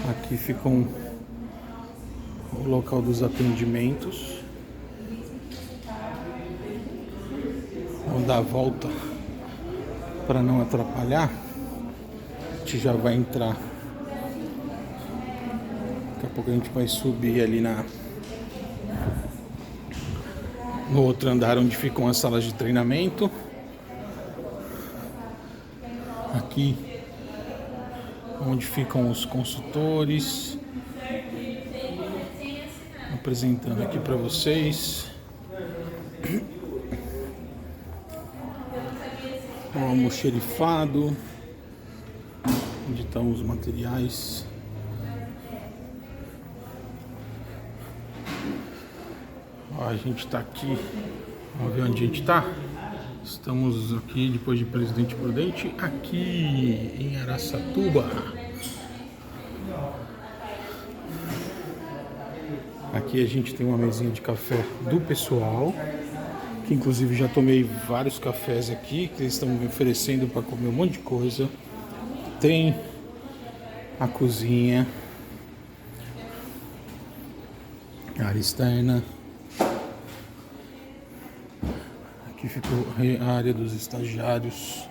Aqui fica o local dos atendimentos. Vamos dar a volta para não atrapalhar. A gente já vai entrar. Daqui a pouco a gente vai subir ali no outro andar onde ficam as salas de treinamento. Aqui onde ficam os consultores. Apresentando aqui para vocês. O almoxerifado, onde estão os materiais. Ó, a gente está aqui, vamos ver onde a gente está. Estamos aqui depois de Presidente Prudente, aqui em Araçatuba. Aqui a gente tem uma mesinha de café do pessoal, que inclusive já tomei vários cafés aqui, que eles estão me oferecendo para comer um monte de coisa. Tem a cozinha, a área externa. Aqui ficou a área dos estagiários.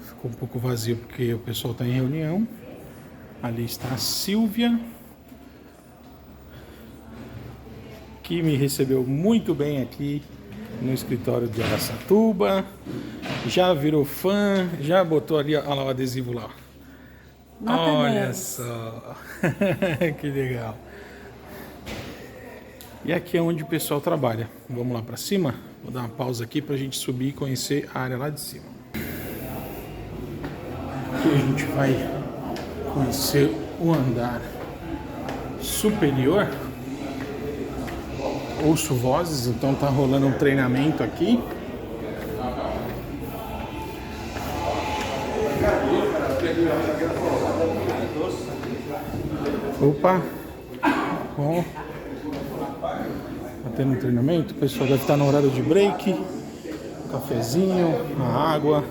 Ficou um pouco vazio porque o pessoal está em reunião. Ali está a Silvia, que me recebeu muito bem aqui no escritório de Araçatuba. Já virou fã, já botou ali, olha lá o adesivo lá. Olha só, que legal. E aqui é onde o pessoal trabalha. Vamos lá para cima? Vou dar uma pausa aqui para a gente subir e conhecer a área lá de cima. Aqui a gente vai conhecer o andar superior. Ouço vozes, então tá rolando um treinamento aqui. Opa! Bom, tá tendo um treinamento, o pessoal deve estar no horário de break. Cafezinho, a água.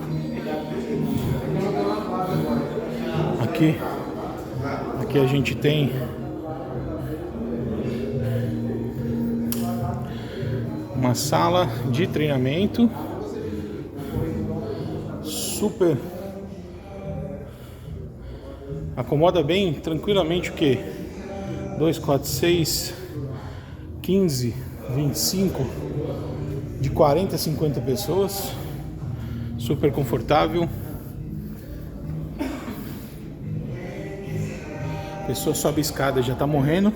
Aqui a gente tem uma sala de treinamento super, acomoda bem tranquilamente o que? 2, 4, 6, 15, 25, de 40 a 50 pessoas, super confortável. A pessoa sobe a escada, já tá morrendo.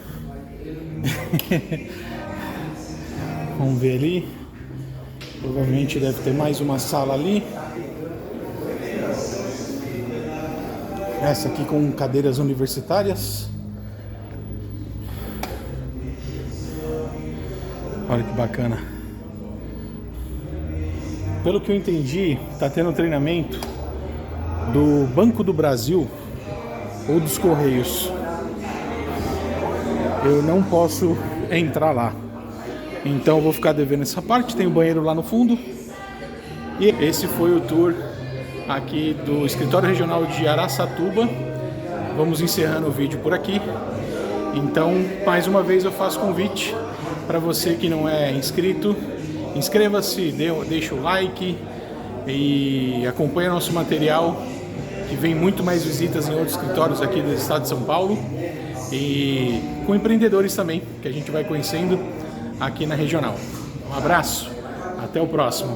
Vamos ver ali. Provavelmente deve ter mais uma sala ali. Essa aqui com cadeiras universitárias. Olha que bacana. Pelo que eu entendi, tá tendo treinamento do Banco do Brasil ou dos Correios. Eu não posso entrar lá, então eu vou ficar devendo essa parte. Tem o banheiro lá no fundo. E esse foi o tour aqui do Escritório Regional de Araçatuba. Vamos encerrando o vídeo por aqui. Então, mais uma vez eu faço convite para você que não é inscrito, inscreva-se, deixa o like e acompanhe nosso material, que vem muito mais visitas em outros escritórios aqui do estado de São Paulo e com empreendedores também, que a gente vai conhecendo aqui na regional. Um abraço, até o próximo.